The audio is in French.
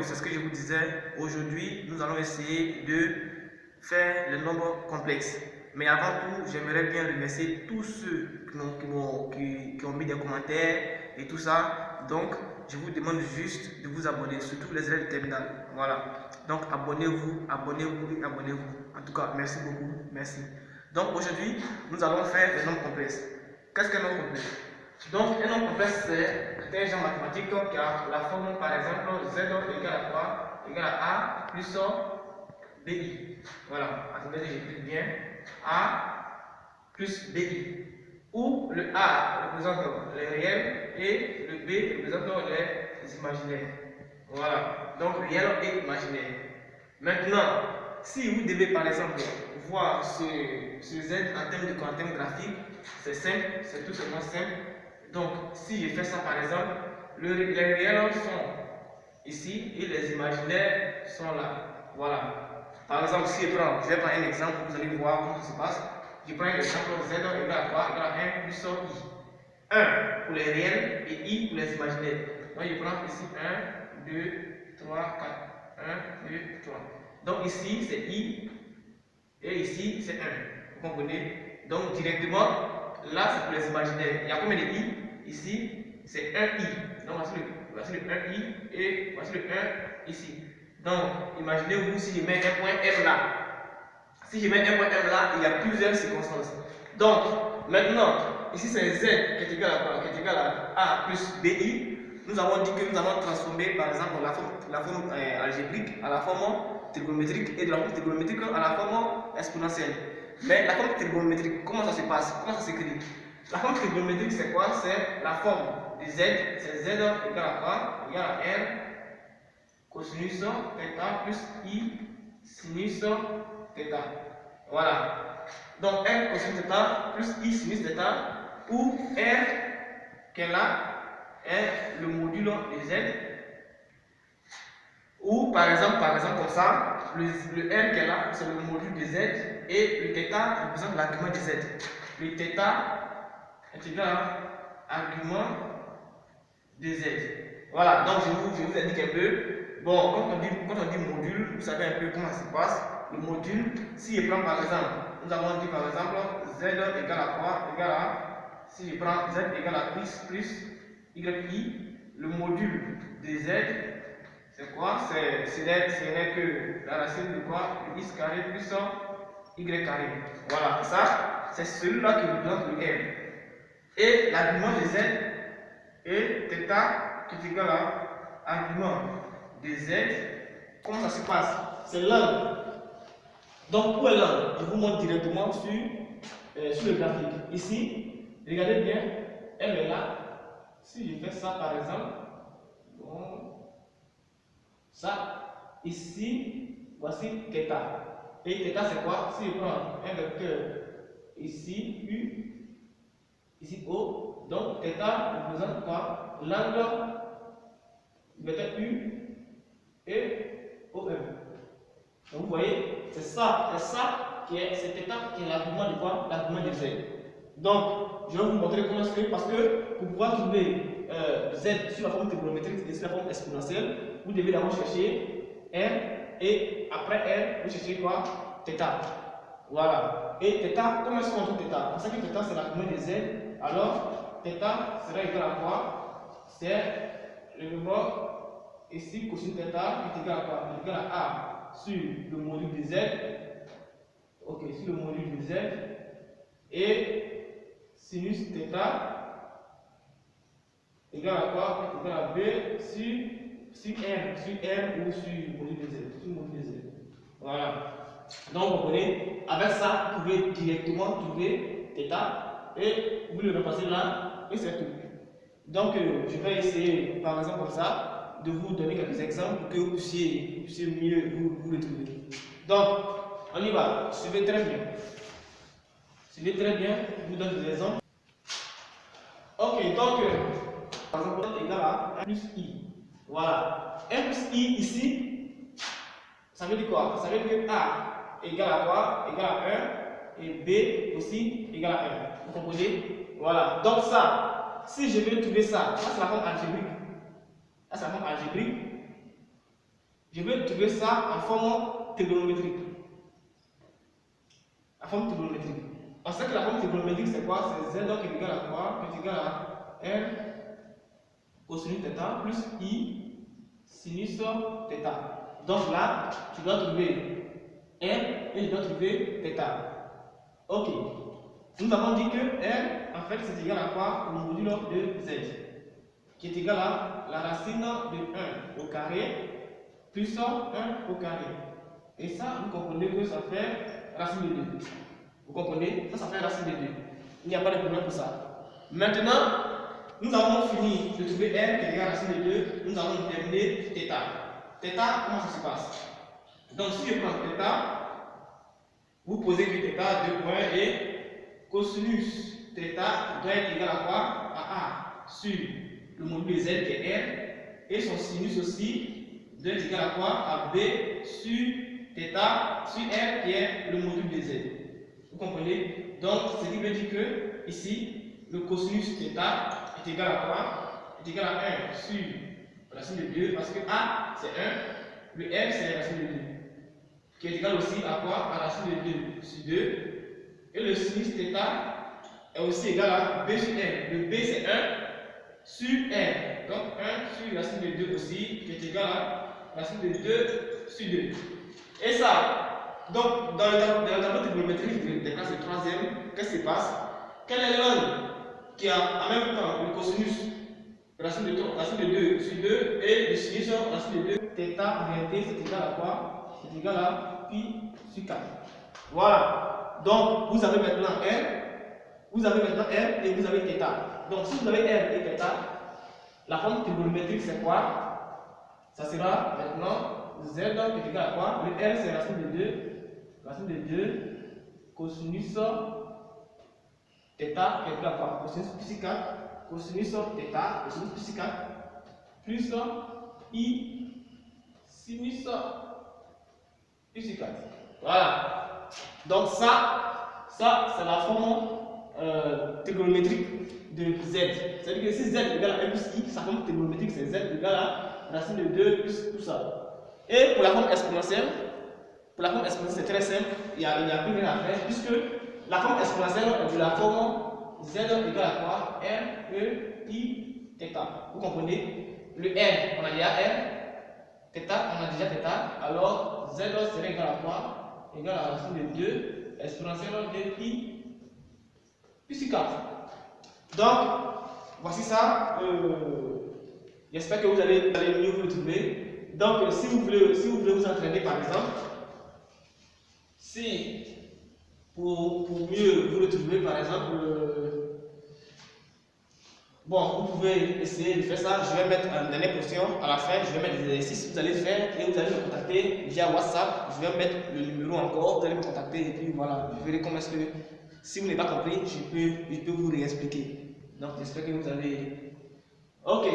c'est ce que je vous disais. Aujourd'hui, nous allons essayer de faire les nombres complexes. Mais avant tout, j'aimerais bien remercier tous ceux qui ont mis des commentaires et tout ça. Donc, je vous demande juste de vous abonner, surtout les élèves de terminale. Voilà. Donc, abonnez-vous, abonnez-vous et abonnez-vous. En tout cas, merci beaucoup. Merci. Donc, aujourd'hui, nous allons faire les nombres complexes. Qu'est-ce qu'un nombre complexe? Donc, un nombre complexe, c'est un genre mathématique qui a la formule, par exemple, z égale à quoi? Égale à A plus BI. Voilà. Attendez, j'écris bien. A plus BI. Où le A représente les réels et le B représente les imaginaires. Voilà. Donc, réel et imaginaire. Maintenant, si vous devez, par exemple, voir ce Z en termes de graphique, c'est simple, c'est tout simplement simple. Donc, si je fais ça par exemple, les réels sont ici et les imaginaires sont là. Voilà. Par exemple, si je vais prendre un exemple, vous allez voir comment ça se passe. Je prends l'exemple Z égale à quoi? Égale à 1 plus I. 1 pour les réels et I pour les imaginaires. Donc, je prends ici 1, 2, 3, 4. 1, 2, 3. Donc, ici, c'est I et ici, c'est 1. Vous comprenez? Donc, directement, là, c'est pour les imaginaires. Il y a combien de I? Ici, c'est 1 I. Donc, voici le 1 I et voici le 1 ici. Donc, imaginez-vous si je mets un point M là. Si je mets un point M là, il y a plusieurs circonstances. Donc, maintenant, ici, c'est Z qui est égal à quoi? Qui est égal à A plus BI. Nous avons dit que nous allons transformer, par exemple, la forme algébrique à la forme trigonométrique et de la forme trigonométrique à la forme exponentielle. Mais la forme trigonométrique, comment ça se passe? Comment ça s'écrit? La forme trigonométrique, c'est quoi? C'est la forme de Z. C'est Z égale à quoi? Égale à R cosinus θ plus I sinus θ. Voilà. Donc R cosinus θ plus I sinus θ, où R qui est là est le module de Z. Ou par exemple comme ça, le R qui est là, c'est le module de Z et le θ représente l'argument de Z. Le θ est égal à argument de Z. Voilà, donc je vous indique un peu. Bon, quand on dit module, vous savez un peu comment ça se passe. Le module, si je prends par exemple, nous avons dit par exemple Z égale à quoi? Égale à, si je prends Z égale à X plus YI, le module de Z, c'est quoi? Ce n'est que la racine de quoi? De X carré plus Y carré. Voilà, ça, c'est celui-là qui représente le R. Et l'argument de Z est θ qui est égal à argument de Z. Comment ça se passe? C'est l'angle. Donc, où est l'angle? Je vous montre directement sur le graphique. Ici, regardez bien, elle est là. Si je fais ça par exemple, bon, ça, ici, voici θ. Et θ c'est quoi? Si je prends un vecteur ici, U, ici O, donc θ représente quoi? L'angle vecteur U et OM. Donc vous voyez, c'est ça qui est, c'est θ qui est l'argument de quoi? L'argument de Z. Donc, je vais vous montrer comment c'est parce que pour pouvoir trouver Z sur la forme trigonométrique et sur la forme exponentielle, vous devez d'abord chercher R et après R, vous cherchez quoi? θ. Voilà. Et θ, comment est-ce qu'on trouve θ? Parce que θ c'est l'argument de Z, alors θ sera égal à quoi? C'est le numéro ici, cosinus θ qui est égal à quoi? Égal à A sur le module de Z. Ok, sur le module de Z. Et sinus θ égale à quoi? Égale à B sur R ou sur le module de Z. Sur le module de Z. Voilà. Donc vous comprenez, avec ça, vous pouvez directement trouver θ et vous le repassez là et c'est tout. Donc je vais essayer par exemple comme ça de vous donner quelques exemples pour que vous puissiez mieux vous retrouver. Donc on y va, suivez très bien. Suivez très bien, je vous donne des exemples. Ok, donc par exemple égal à 1 plus I. Voilà. 1 plus I ici, ça veut dire quoi? Ça veut dire que A égale à quoi? Égale à 1 et B aussi égale à 1. Vous comprenez? Voilà. Donc ça, si je veux trouver ça, ça c'est la forme algébrique. Là c'est la forme algébrique. Je vais trouver ça en forme trigonométrique. La forme trigonométrique. On sait que la forme trigonométrique, c'est quoi? C'est z donc est égal à quoi? Est égal à r cosinus θ plus i sinus θ. Donc là, tu dois trouver r et je dois trouver θ. Ok. Nous avons dit que r, en fait, c'est égal à quoi? Au module de z, qui est égal à la racine de 1 au carré plus 1 au carré. Et ça, vous comprenez que ça fait racine de 2. Vous comprenez? Ça fait racine de 2. Il n'y a pas de problème pour ça. Maintenant, nous avons fini de trouver r qui est égal à racine de 2. Nous allons déterminer θ. Θ, comment ça se passe? Donc, si je prends θ, vous posez que θ, 2 points, et cosinus θ doit être égal à quoi? À a sur le module de z qui est r, et son sinus aussi doit être égal à quoi? À b sur θ sur r qui est le module de z. Vous comprenez? Donc, ce qui veut dire que ici, le cosinus θ est égal à quoi? Est égal à 1 sur racine de 2, parce que a c'est 1, le r c'est racine de 2, qui est égal aussi à quoi? À racine de 2 sur 2, et le sinus θ est aussi égal à b sur r. Le b c'est 1 sur r, donc 1 sur racine de 2 aussi, qui est égal à racine de 2 sur 2. Et ça, donc dans le tableau trigonométrique des classes de 3e, qu'est-ce qui se passe? Quel est l'angle qui a en même temps le cosinus racine de 2 sur 2 et le sinus racine de 2? θ en réalité c'est égal à quoi? C'est égal à pi sur 4. Voilà. Donc vous avez maintenant R, vous avez maintenant R et vous avez θ. Donc si vous avez R et θ, la forme trigonométrique c'est quoi? Ça sera maintenant z qui est égal à quoi? Le R c'est racine de 2 cosinus θ qui est égal à quoi? Cosinus plus 4 cosinus θ cosinus plus 4 plus i sinus plus 4. Voilà. Donc ça c'est la forme trigonométrique de z. C'est-à-dire que si z égale à 1 plus i, sa forme trigonométrique c'est z égale à racine de 2 plus tout ça. Et pour la forme exponentielle, c'est très simple, il n'y a plus rien à faire, puisque la forme exponentielle est de la forme z égale à quoi? R, E, I, θ. Vous comprenez? Le R, on a déjà R, θ, on a déjà θ, alors z serait égal à quoi? Égal à la racine de 2 exponentielle de pi plus 4. Donc, voici ça. J'espère que vous allez mieux vous le trouver. Donc, si vous voulez vous entraîner, par exemple, si pour mieux vous le trouver, par exemple, bon, vous pouvez essayer de faire ça. Je vais mettre une dernière position à la fin. Je vais mettre des exercices, vous allez faire et vous allez me contacter via WhatsApp. Je vais mettre le numéro encore, vous allez me contacter et puis voilà, je verrai comment est-ce que, si vous n'avez pas compris, je peux vous réexpliquer. Donc, j'espère que vous avez. Ok.